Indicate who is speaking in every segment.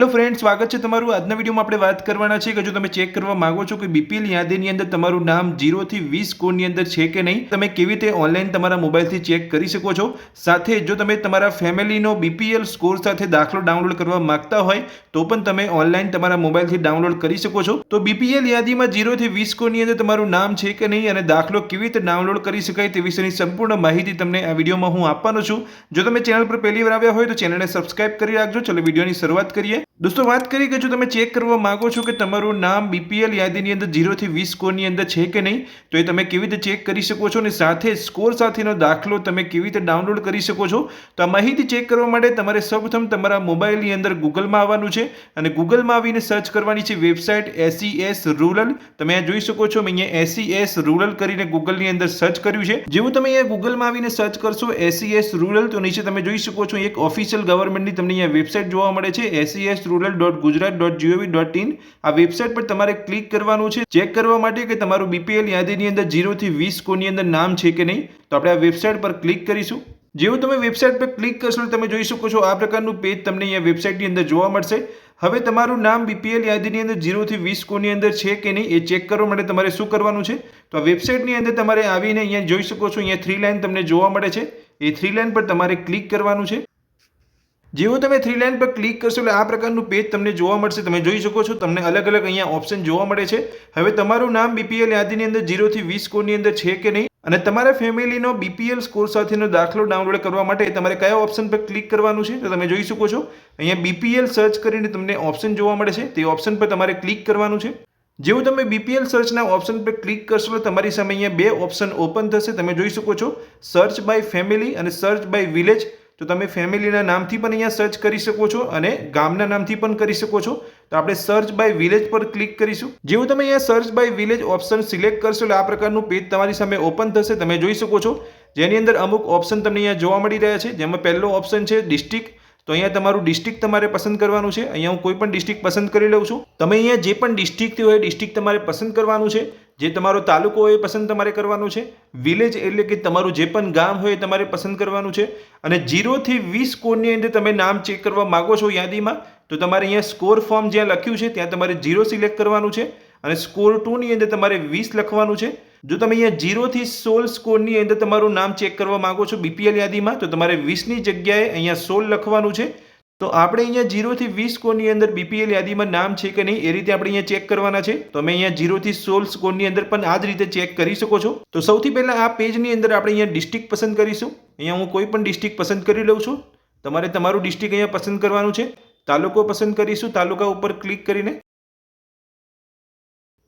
Speaker 1: Hello friend, સ્વાગત છે તમારું। આજના વિડીયોમાં આપણે વાત કરવાના છે કે જો તમે ચેક કરવા માંગો છો કે બીપીએલ યાદીની અંદર તમારું નામ 0 થી 20 કોડની અંદર છે કે નહીં, તમે કેવી રીતે ઓનલાઈન તમારા મોબાઈલથી ચેક કરી શકો છો। સાથે જો તમે તમારા ફેમિલીનો બીપીએલ સ્કોર સાથે દાખલો ડાઉનલોડ કરવા માંગતા હોય તો પણ તમે ઓનલાઈન તમારા મોબાઈલથી ડાઉનલોડ કરી શકો છો। તો બીપીએલ યાદીમાં 0 થી 20 કોડની અંદર તમારું નામ છે કે નહીં અને દાખલો કેવી રીતે ડાઉનલોડ કરી શકાય તે વિશેની સંપૂર્ણ માહિતી તમને આ વિડીયોમાં હું આપવાનો છું। જો તમે ચેનલ પર પહેલી વાર આવ્યા હોય તો ચેનલને સબસ્ક્રાઇબ કરી રાખજો। ચલો વિડીયોની શરૂઆત કરીએ। दोस्तों बात करिए कि जो તમે ચેક કરવા માંગો છો કે તમારું નામ બીપીએલ યાદીની અંદર 0 થી 20 સ્કોરની અંદર છે કે નહીં, તો એ તમે કેવી રીતે ચેક કરી શકો છો અને સાથે સ્કોર સાથેનો દાખલો તમે કેવી રીતે ડાઉનલોડ કરી શકો છો। તો આ માહિતી ચેક કરવા માટે તમારે સૌપ્રથમ તમારા મોબાઈલની અંદર ગૂગલમાં આવવાનું છે અને ગૂગલમાં આવીને સર્ચ કરવાની છે વેબસાઇટ SES રૂરલ। તમે આ જોઈ શકો છો, મેં અહીંયા SES રૂરલ કરીને ગૂગલની અંદર સર્ચ કર્યું છે। જેવું તમે અહીંયા ગૂગલમાં આવીને સર્ચ કરશો SES રૂરલ તો નીચે તમે જોઈ શકો છો એક ઓફિશિયલ ગવર્મેન્ટની તમને અહીંયા વેબસાઇટ જોવા મળે છે SESrural.gujarat.gov.in। આ વેબસાઇટ પર તમારે ક્લિક કરવાનું છે ચેક કરવા માટે કે તમારું બીપીએલ યાદીની અંદર 0 થી 20 કોડની અંદર નામ છે કે નહીં। તો આપણે આ વેબસાઇટ પર ક્લિક કરીશું। જેવું તમે વેબસાઇટ પર ક્લિક કરશો તમે જોઈ શકો છો આ પ્રકારનું પેજ તમને અહીંયા વેબસાઇટની અંદર જોવા મળશે। હવે તમારું નામ બીપીએલ યાદીની અંદર 0 થી 20 કોડની અંદર છે કે નહીં એ ચેક કરવા માટે તમારે શું કરવાનું છે, તો આ વેબસાઇટની અંદર તમારે આવીને અહીંયા જોઈ શકો છો અહીંયા 3 લાઇન તમને જોવા મળે છે। એ 3 લાઇન પર તમારે ક્લિક કરવાનું છે। જેવું તમે 3 લાઇન પર ક્લિક કરશો એટલે આ પ્રકારનું પેજ તમને જોવા મળશે। તમે જોઈ શકો છો તમને અલગ અલગ અહીંયા ઓપ્શન જોવા મળે છે। હવે તમારું નામ બીપીએલ યાદીની અંદર 0 થી 20 કોડની અંદર છે કે નહીં અને તમારા ફેમિલીનો બીપીએલ સ્કોર સાથેનો દાખલો ડાઉનલોડ કરવા માટે તમારે કયા ઓપ્શન પર ક્લિક કરવાનું છે, તો તમે જોઈ શકો છો અહીંયા બીપીએલ સર્ચ કરીને તમને ઓપ્શન જોવા મળે છે, તે ઓપ્શન પર તમારે ક્લિક કરવાનું છે। જેવું તમે બીપીએલ સર્ચના ઓપ્શન પર ક્લિક કરશો તો તમારી સામે અહીંયા બે ઓપ્શન ઓપન થશે। તમે જોઈ શકો છો સર્ચ બાય ફેમિલી અને સર્ચ બાય વિલેજ। તો તમે ફેમિલીના નામથી પણ અહીંયા સર્ચ કરી શકો છો અને ગામના નામથી પણ કરી શકો છો। તો આપણે સર્ચ બાય વિલેજ પર ક્લિક કરીશું। જેવું તમે અહીંયા search by village option select કરશો એટલે આ પ્રકારનું પેજ તમારી સામે ઓપન થશે। તમે જોઈ શકો છો જેની અંદર અમુક ઓપ્શન તમને અહીંયા જોવા મળી રહ્યા છે, જેમાં પહેલો ઓપ્શન છે ડિસ્ટ્રિક્ટ। તો અહીંયા તમારું ડિસ્ટ્રિક્ટ તમારે પસંદ કરવાનું છે। અહીંયા હું કોઈ પણ ડિસ્ટ્રિક્ટ પસંદ કરી લઉં છું। તમે અહીંયા જે પણ ડિસ્ટ્રિક્ટથી હોય ડિસ્ટ્રિક્ટ તમારે પસંદ કરવાનું છે। જે તમારો તાલુકો હોય એ પસંદ તમારે કરવાનું છે। વિલેજ એટલે કે તમારું જે પણ ગામ હોય એ તમારે પસંદ કરવાનું છે। અને 0 થી 20 કોડની અંદર તમે નામ ચેક કરવા માંગો છો યાદીમાં, તો તમારે અહીંયા સ્કોર ફોર્મ જ્યાં લખ્યું છે ત્યાં તમારે 0 સિલેક્ટ કરવાનું છે અને સ્કોર 2 ની અંદર તમારે 20 લખવાનું છે। જો તમે અહીંયા 0 થી 16 સ્કોરની અંદર તમારું નામ ચેક કરવા માંગો છો બીપીએલ યાદીમાં, તો તમારે 20 ની જગ્યાએ અહીંયા 16 લખવાનું છે। તો આપણે અહીંયા 0 થી 20 સ્કોરની અંદર બીપીએલ યાદીમાં નામ છે કે નહીં એ રીતે આપણે અહીંયા ચેક કરવાના છે। તો અમે અહીંયા 0 થી 16 સ્કોરની અંદર પણ આ જ રીતે ચેક કરી શકો છો। તો સૌથી પહેલા આ પેજની અંદર આપણે અહીંયા ડિસ્ટ્રિક્ટ પસંદ કરીશું। અહીંયા હું કોઈ પણ ડિસ્ટ્રિક્ટ પસંદ કરી લઉં છું। તમારે તમારું ડિસ્ટ્રિક્ટ અહીંયા પસંદ કરવાનું છે। તાલુકો પસંદ કરીશું, તાલુકા ઉપર ક્લિક કરીને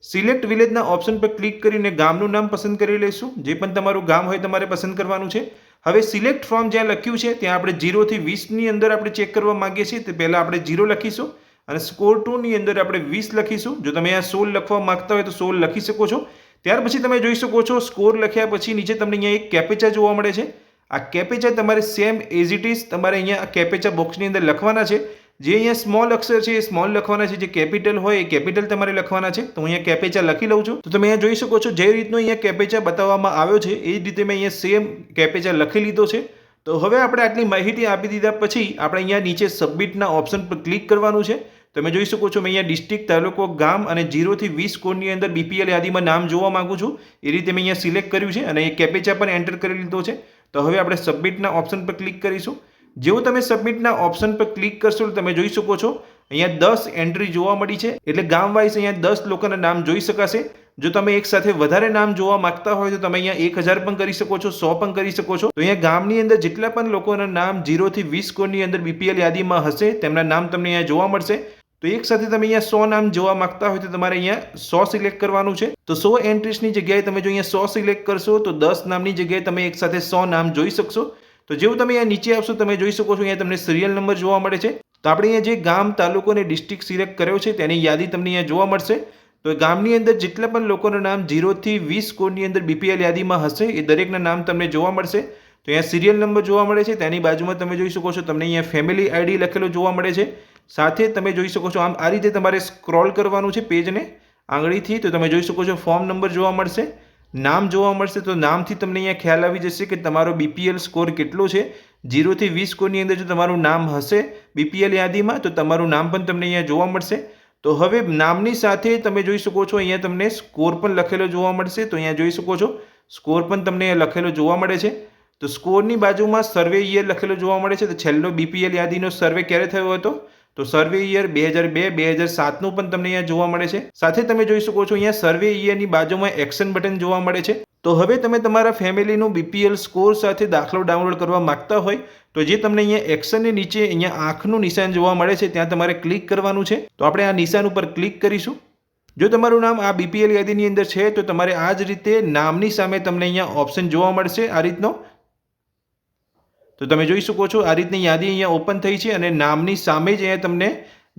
Speaker 1: સિલેક્ટ વિલેજના ઓપ્શન પર ક્લિક કરીને ગામનું નામ પસંદ કરી લઈશું। જે પણ તમારું ગામ હોય તમારે પસંદ કરવાનું છે। હવે સિલેક્ટ ફ્રોમ જ્યાં લખ્યું છે ત્યાં આપણે 0 થી 20 ની અંદર આપણે ચેક કરવા માંગીએ છીએ, તો પહેલા આપણે 0 લખીશું અને સ્કોર 2 ની અંદર આપણે 20 લખીશું। જો તમે આ 16 લખવા માંગતા હોય તો 16 લખી શકો છો। ત્યાર પછી તમે જોઈ શકો છો સ્કોર લખ્યા પછી નીચે તમને અહીંયા એક કેપેચા જોવા મળે છે। આ કેપેચા તમારે સેમ એઝ ઇટ ઇઝ તમારે અહીંયા કેપેચા બોક્સની અંદર લખવાના છે। જે અહીંયા સ્મોલ અક્ષર છે એ સ્મોલ લખવાના છે, જે કેપિટલ હોય એ કેપિટલ તમારે લખવાના છે। તો હું અહીંયા કેપેચા લખી લઉં છું। તો તમે અહીંયા જોઈ શકો છો જે રીતનો અહીંયા કેપેચા બતાવવામાં આવ્યો છે એ જ રીતે મેં અહીંયા સેમ કેપેચા લખી લીધો છે। તો હવે આપણે આટલી માહિતી આપી દીધા પછી આપણે અહીંયા નીચે સબમિટના ઓપ્શન પર ક્લિક કરવાનું છે। તમે જોઈ શકો છો મેં અહીંયા ડિસ્ટ્રિક્ટ, તાલુકો, ગામ અને 0 થી 20 કોડની અંદર બીપીએલ યાદીમાં નામ જોવા માંગુ છું એ રીતે મેં અહીંયા સિલેક્ટ કર્યું છે અને એ કેપેચા પણ એન્ટર કરી લીધો છે। તો હવે આપણે સબમિટના ઓપ્શન પર ક્લિક કરીશું। જેવું તમે સબમિટના ઓપ્શન પર ક્લિક કરશો તમે જોઈ શકો છો અહીંયા 10 એન્ટ્રી જોવા મળી છે, એટલે ગામ વાઇઝ અહીંયા 10 લોકોના નામ જોઈ શકાશે। જો તમે એક સાથે વધારે નામ જોવા માંગતા હોય તો તમે અહીંયા 1000 પણ કરી શકો છો, 100 પણ કરી શકો છો। તો અહીંયા ગામની અંદર જેટલા પણ લોકોના નામ 0 થી 20 કોડની અંદર બીપીએલ યાદીમાં હશે તેમના નામ તમને અહીંયા જોવા મળશે। તો એક સાથે તમે અહીંયા 100 નામ જોવા માંગતા હોય તો તમારે અહીંયા 100 સિલેક્ટ કરવાનું છે। તો 100 એન્ટ્રીસની જગ્યાએ તમે જો અહીંયા 100 સિલેક્ટ કરશો તો 10 નામની જગ્યાએ તમે એક સાથે 100 નામ જોઈ શકશો। તો જેવું તમે અહીંયા નીચે આવશો તમે જોઈ શકો છો અહીંયા તમને સિરિયલ નંબર જોવા મળે છે। તો આપણે અહીંયા જે ગામ, તાલુકો અને ડિસ્ટ્રિક્ટ સિલેક્ટ કર્યો છે તેની યાદી તમને અહીંયા જોવા મળશે। તો ગામની અંદર જેટલા પણ લોકોના નામ 0 થી 20 કોડની અંદર બીપીએલ યાદીમાં હશે એ દરેકના નામ તમને જોવા મળશે। તો અહીંયા સિરિયલ નંબર જોવા મળે છે, તેની બાજુમાં તમે જોઈ શકો છો તમને અહીંયા ફેમિલી આઈડી લખેલો જોવા મળે છે। સાથે તમે જોઈ શકો છો આમ આ રીતે તમારે સ્ક્રોલ કરવાનું છે પેજને આંગળીથી। તો તમે જોઈ શકો છો ફોર્મ નંબર જોવા મળશે, નામ જોવા મળશે। તો નામથી તમને અહીંયા ખ્યાલ આવી જશે કે તમારો બીપીએલ સ્કોર કેટલો છે। 0 થી 20 સ્કોરની અંદર જો તમારું નામ હશે બીપીએલ યાદીમાં તો તમારું નામ પણ તમને અહીંયા જોવા મળશે. તો હવે નામની સાથે તમે જોઈ શકો છો અહીંયા તમને સ્કોર પણ લખેલો જોવા મળશે. તો અહીંયા જોઈ શકો છો સ્કોર પણ તમને લખેલો જોવા મળે છે. તો સ્કોરની બાજુમાં સર્વે યર લખેલો જોવા મળે છે. તો છેલ્લો બીપીએલ યાદીનો સર્વે ક્યારે થયો હતો તો સર્વે યર 2002-2007નું પણ તમને અહીંયા જોવા મળે છે. સાથે તમે જોઈ શકો છો અહીંયા સર્વે યરની બાજુમાં એક્શન બટન જોવા મળે છે. તો હવે તમે તમારા ફેમિલીનું બીપીએલ સ્કોર સાથે દાખલો ડાઉનલોડ કરવા માંગતા હોય તો જે તમને અહીંયા એક્શનની નીચે અહીંયા આંખનું નિશાન જોવા મળે છે ત્યાં તમારે ક્લિક કરવાનું છે. તો આપણે આ નિશાન ઉપર ક્લિક કરીશું. જો તમારું નામ આ બીપીએલ યાદીની અંદર છે તો તમારે આ જ રીતે નામની સામે તમને અહીંયા ઓપ્શન જોવા મળશે આ રીતનો. તો તમે જોઈ શકો છો આ રીતની યાદી અહીંયા ઓપન થઈ છે અને નામની સામે જ અહીંયા તમને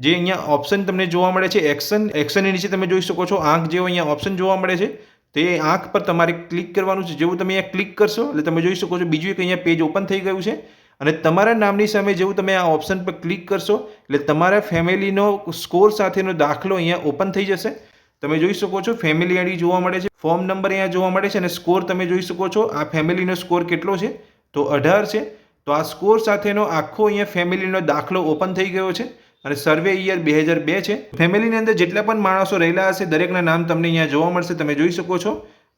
Speaker 1: જે અહીંયા ઓપ્શન તમને જોવા મળે છે એક્શનની નીચે તમે જોઈ શકો છો આંખ જેવો અહીંયા ઓપ્શન જોવા મળે છે. તો એ આંખ પર તમારે ક્લિક કરવાનું છે. જેવું તમે અહીંયા ક્લિક કરશો એટલે તમે જોઈ શકો છો બીજું એક અહીંયા પેજ ઓપન થઈ ગયું છે અને તમારા નામની સામે જેવું તમે આ ઓપ્શન પર ક્લિક કરશો એટલે તમારા ફેમિલીનો સ્કોર સાથેનો દાખલો અહીંયા ઓપન થઈ જશે. તમે જોઈ શકો છો ફેમિલી આઈડી જોવા મળે છે, ફોર્મ નંબર અહીંયા જોવા મળે છે અને સ્કોર તમે જોઈ શકો છો આ ફેમિલીનો સ્કોર કેટલો છે તો 18 છે. તો આ સ્કોર સાથેનો આખો અહીંયા ફેમિલીનો દાખલો ઓપન થઈ ગયો છે અને સર્વે યર 2002 છે. ફેમિલીની અંદર જેટલા પણ માણસો રહેલા હશે દરેકના નામ તમને અહીંયા જોવા મળશે. તમે જોઈ શકો છો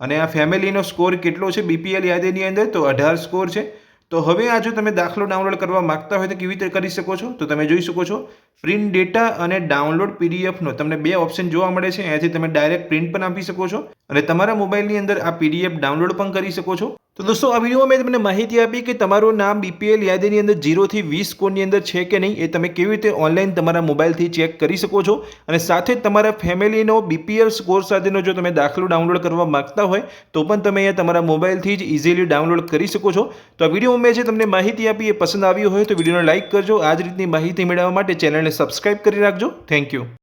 Speaker 1: અને આ ફેમિલીનો સ્કોર કેટલો છે બીપીએલ યાદીની અંદર તો 18 સ્કોર છે. તો હવે આ જો તમે દાખલો ડાઉનલોડ કરવા માંગતા હોય તો કેવી રીતે કરી શકો છો તો તમે જોઈ શકો છો પ્રિન્ટ ડેટા અને ડાઉનલોડ પીડીએફનો તમને બે ઓપ્શન જોવા મળે છે. અહીંયાથી તમે ડાયરેક્ટ પ્રિન્ટ પણ આપી શકો છો અને તમારા મોબાઈલની અંદર આ પીડીએફ ડાઉનલોડ પણ કરી શકો છો. તો દોસ્તો આ વિડીયોમાં મેં તમને માહિતી આપી કે તમારું નામ બીપીએલ યાદીની અંદર 0 થી 20 સ્કોરની અંદર છે કે નહીં એ તમે કેવી રીતે ઓનલાઈન તમારા મોબાઈલથી ચેક કરી શકો છો. અને સાથે જ તમારા ફેમિલીનો બીપીએલ સ્કોર સાથેનો જો તમે દાખલો ડાઉનલોડ કરવા માંગતા હોય તો પણ તમે અહીંયા તમારા મોબાઈલથી જ ઇઝીલી ડાઉનલોડ કરી શકો છો. તો આ વિડીયોમાં મેં જે તમને માહિતી આપી એ પસંદ આવી હોય તો વિડીયોને લાઇક કરજો. આ જ રીતની માહિતી મેળવવા માટે ચેનલને સબસ્ક્રાઇબ કરી રાખજો. Thank you.